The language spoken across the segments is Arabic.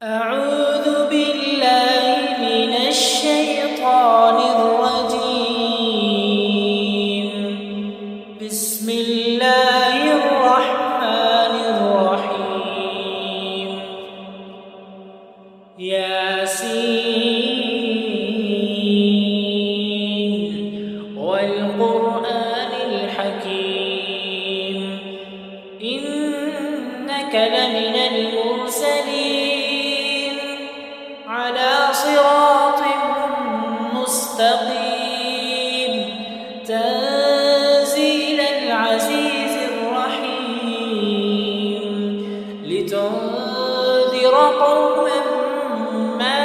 أعوذ بالله من الشيطان الرجيم. بسم الله الرحمن الرحيم. ياسين والقرآن الحكيم إنك لمن المرسلين على صراط مستقيم تنزيل العزيز الرحيم لتنذر قوما ما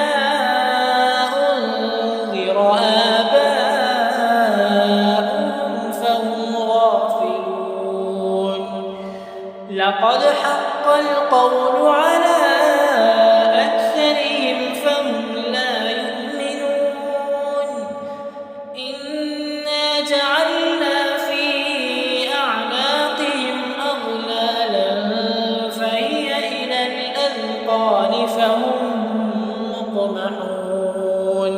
أنذر آباؤهم فهم غافلون. لقد حق القول على أكثرهم فهم لا يؤمنون. إنا جعلنا في أعناقهم أغلالا فهي إلى الأذقان فهم مقمحون.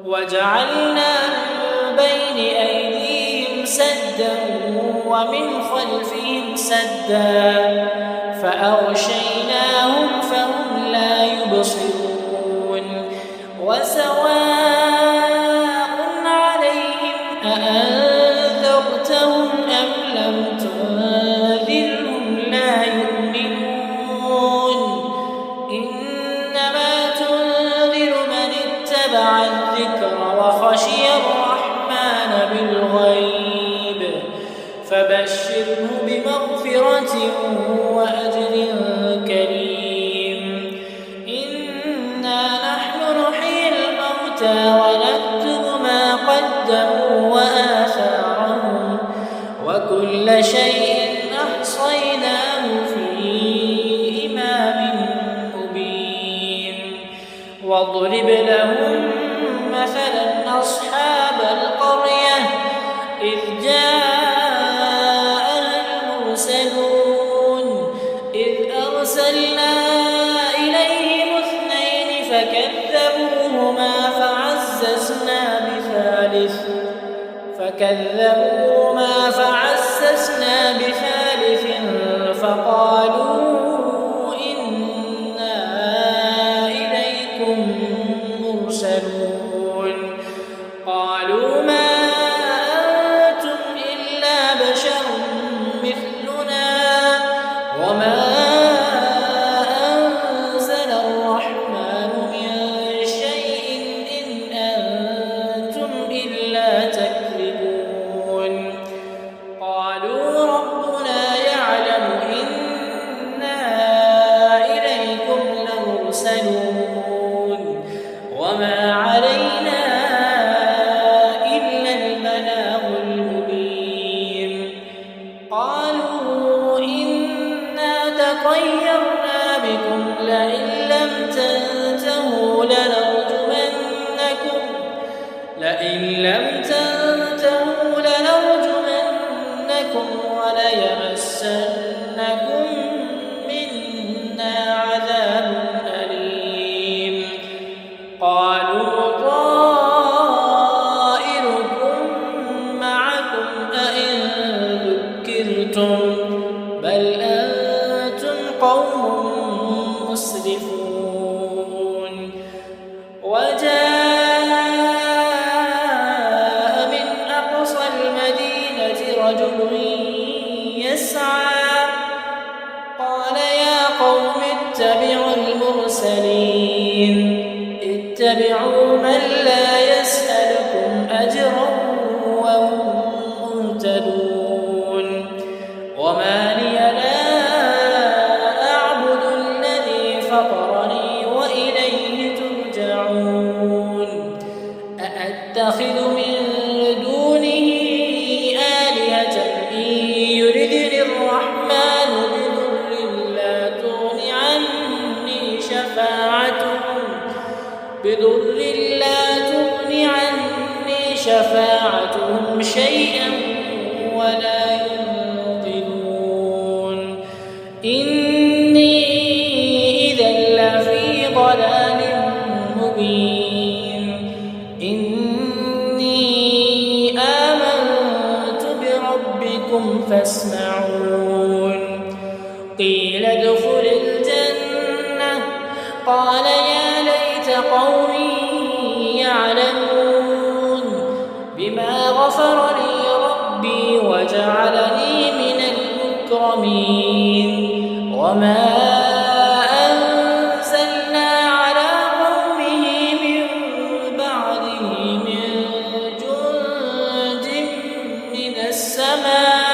وجعلنا من بين أيديهم سدا ومن خلفهم سدا فأغشيناهم فهم لا يبصرون. وسواء عليهم أأنذرتهم أم لم تنذرهم لا يؤمنون. إنما تنذر من اتبع الذكر وخشي الرحمن بالغيب فبشره بمغفرة وأجر كريم. إنا نحن نحيي الموتى ونكتب ما قدموا وآثارهم وكل شيء أحصيناه في إمام مبين. واضرب لهم مثلا أصحاب القرية إذ أرسلنا إليهم اثنين فكذبوهما فعززنا بثالث فقالوا إنا إليكم مرسلون. قالوا ما أنتم إلا بشر مثلنا وما أنزل الرحمن من شيء إن أنتم إلا تكذبون. قالوا ربنا يعلم إنا إليكم لمرسلون وما علينا إلا البلاغ المبين. قالوا إنا تطيرنا بكم لئن لم تنتهوا لنرجمنكم وليمسنكم منا عذاب أليم. قالوا طائركم معكم أئن ذكرتم بل أنتم قوم مسرفون. وجاء من أقصى المدينة رجل يسعى قال يا قوم اتبعوا المرسلين اتبعوا من لا يسألكم أجرا وهم مهتدون. وما لي لا أعبد الذي فطرني وإليه ترجعون. أأتخذ من دونه آلهة إن يردني الرحمن بضر لا تغن عني شفاعتهم شيئا ولا ينقذون. إني إذا قال يا ليت قومي يعلمون بما غفر لي ربي وجعلني من المكرمين وما أنزلنا على قومه من بعده من جند من السماء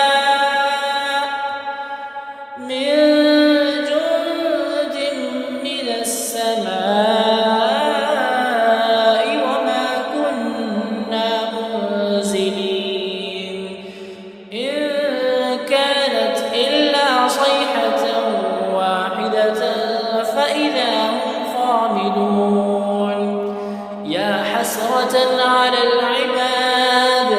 وما كنا منزلين إن كانت إلا صيحة واحدة فإذا هم خامدون يا حسرة على العباد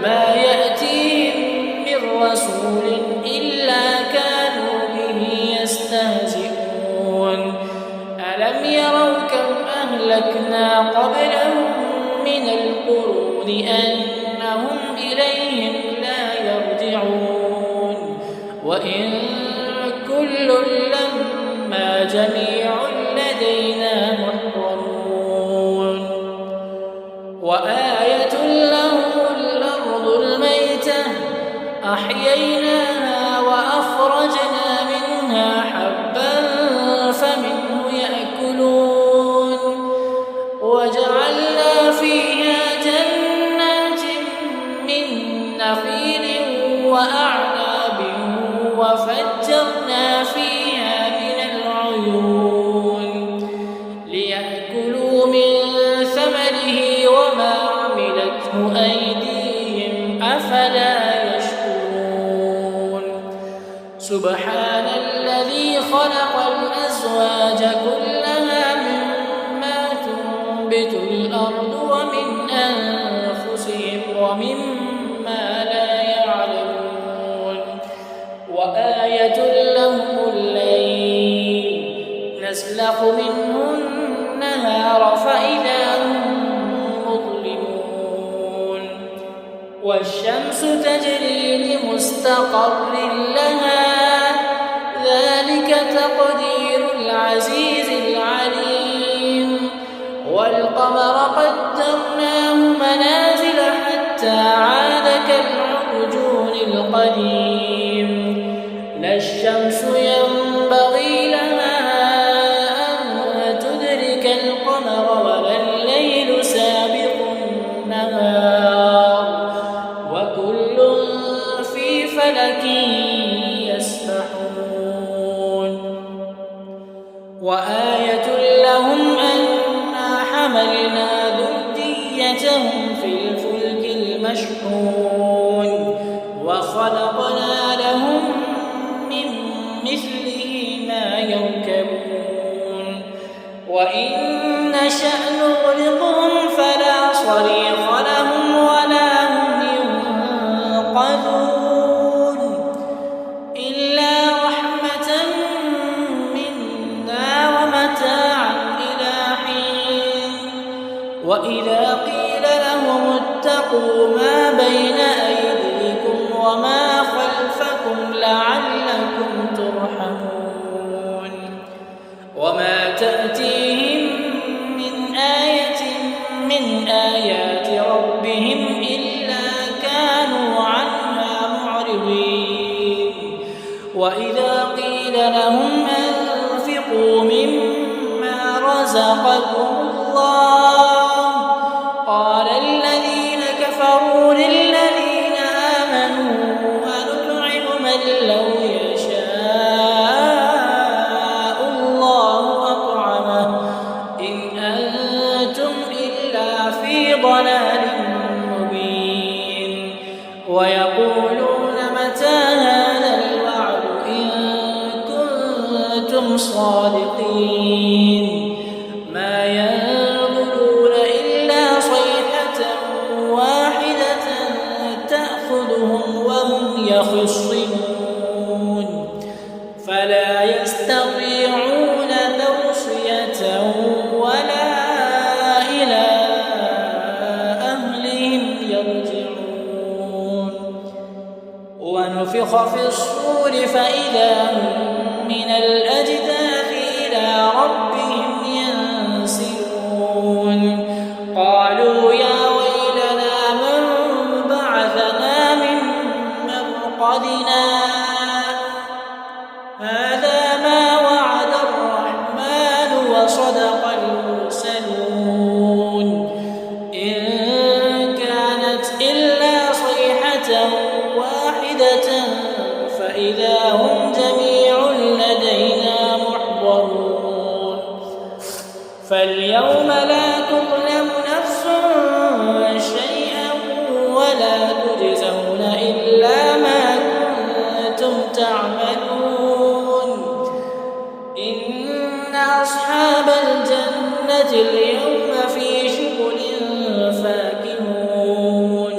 ما يأتيهم من رسول إلا كانوا به يستهزئون ألم يروا كم أهلكنا قبلهم من القرون أنهم إليهم لا يرجعون وإن كل لما جميع لدينا محضرون وآية لهم الأرض الميتة أحييناها وأخرجنا منها حبا فمنه يأكلون وجعلنا فيها جنات من نخيل وأعناب وفجرنا فيها من العيون ليأكلوا من ثمره وما عملته أيديهم أفلا يشكرون سبحان الذي خلق الأزواج كلها مما تنبت الأرض ومن أنفسهم ومما لا يعلمون وآية لهم الليل نسلخ منه النهار فإذا هم مظلمون والشمس تجري لمستقر لها ذلك تقدير العزيز العليم والقمر قدرناه منازل حتى عاد كالعرجون القديم لا الشمس ينبغي لها أن تدرك القمر ولا الليل سابق النهار وكل في فلك يسبحون وآية لهم أنا حملنا ذريتهم في الفلك المشحون وخلقنا لهم من مثله ما يركبون وإن نشأ نغرقهم فلا صريخ لهم ولا هم ينقذون إلا رحمة منا ومتاعا إلى حين وإذا قيل لهم اتقوا ما بين أيديكم وما خلفكم لعلكم ترحمون وما تأتيهم من آية من آيات ربهم إلا كانوا عنها معرضين وإذا قيل لهم أنفقوا مما رزقكم الله قال الذين كفروا للذين آمنوا أنطعم من لو يشاء الله أطعمه إن أنتم إلا في ضلال مبين ويقولون متى هذا الوعد إن كنتم صادقين ما ينظرون فاليوم لا تظلم نفس شيئا ولا تجزون إلا ما كنتم تعملون. إن أصحاب الجنة اليوم في شغل فاكهون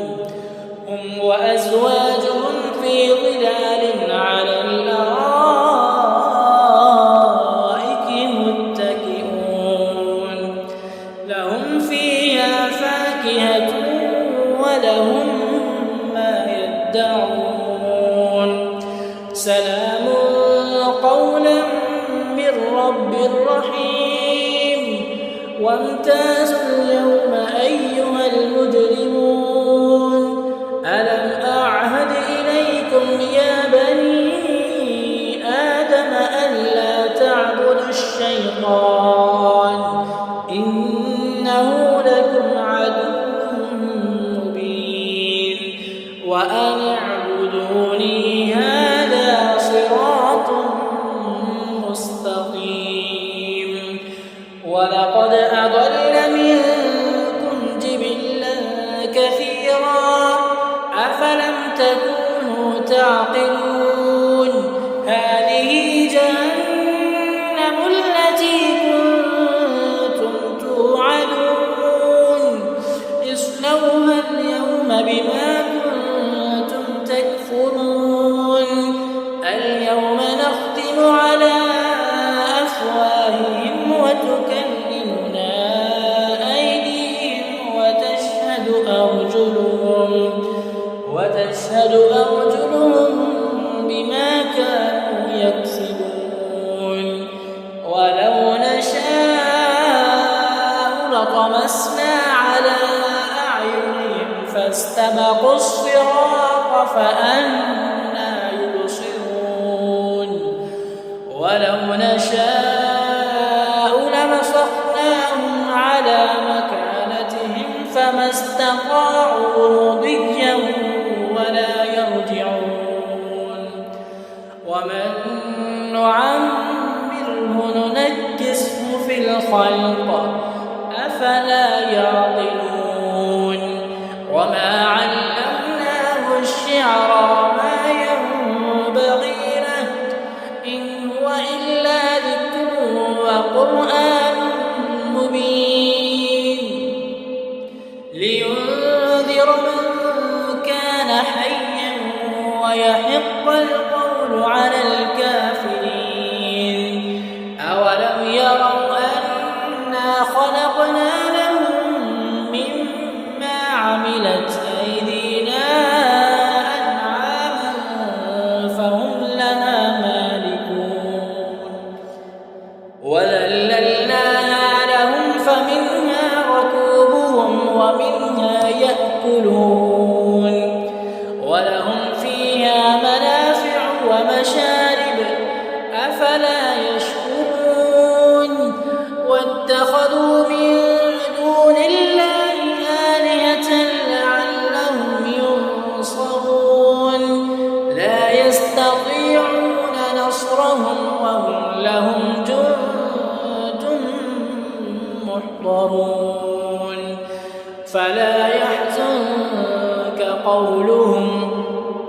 هم وأزواجهم في ظلال على الأرائك متكئون لهم فيها فاكهة ولهم ما يدعون سلام قولا من رب رحيم. وامتازوا اليوم أيها المجرمون ألم أعهد إليكم يا بني آدم ألا تعبدوا الشيطان إنه لكم عدو مبين وأن اعبدوني هذا صراط مستقيم. ولقد أضل منكم جبلا كثيرا أفلم تكونوا تعقلون. هذه جهنم التي كنتم توعدون اصلوها اليوم بما كنتم تكفرون. اليوم نختم على أفواههم وتكلمنا أيديهم وتشهد أرجلهم بما كانوا يكسبون. ولو نشاء لطمسنا على أعينهم فاستبقوا الصراط فأنى يبصرون. ولو نشاء لمسخناهم على مكانتهم فما استطاعوا مضيا ولا يرجعون. ومن نعمره ننكسه في الخلق أفلا يعقلون. وما علمناه الشعر ما ينبغي له إن هو إلا ذكر وقرآن مبين لينذر من كان حيا ويحق القول على الكافرين. أولم يروا أنا خلقنا لهم مما عملت أيدينا أنعاما فهم لها مالكون وذللناها لهم فمنها ركوبهم ومنها يأكلون ولهم فيها منافع ومشارب أفلا يشكرون. واتخذوا من دون الله آلهة لعلهم ينصرون لا يستطيعون نصرهم وهم لهم جند محضرون. فلا يحزنك قولهم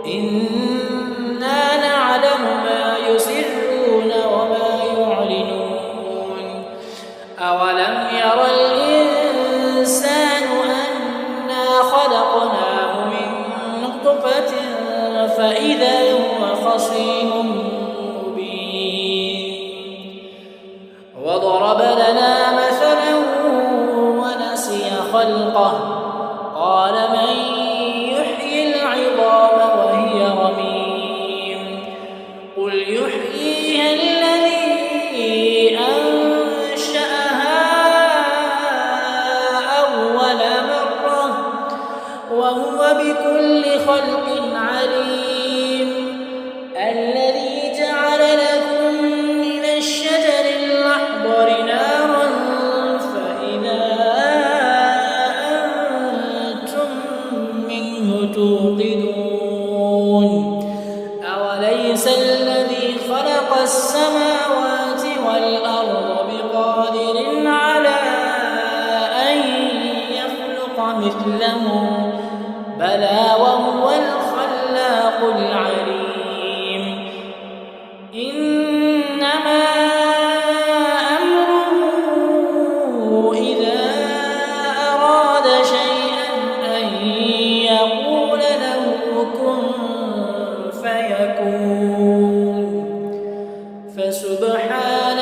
إنا نعلم ما يسرون وما يعلنون. أولم ير الإنسان أنا خلقناه من نطفة فإذا هو خصيم مبين. وضرب لنا مثلا ونسي خلقه قال من يحيي العظام وهي رميم قل يحييها الذي أنشأها أول مرة وهو بكل خلق عليم. الذي جعل لكم من الشجر الأخضر نارا فإذا أنتم منه توقدون. أوليس الذي خلق السماوات والأرض بقادر على مثله بلى وهو الخلاق العليم إنما أمره إذا أراد شيئا أن يقول له كن فيكون فسبحان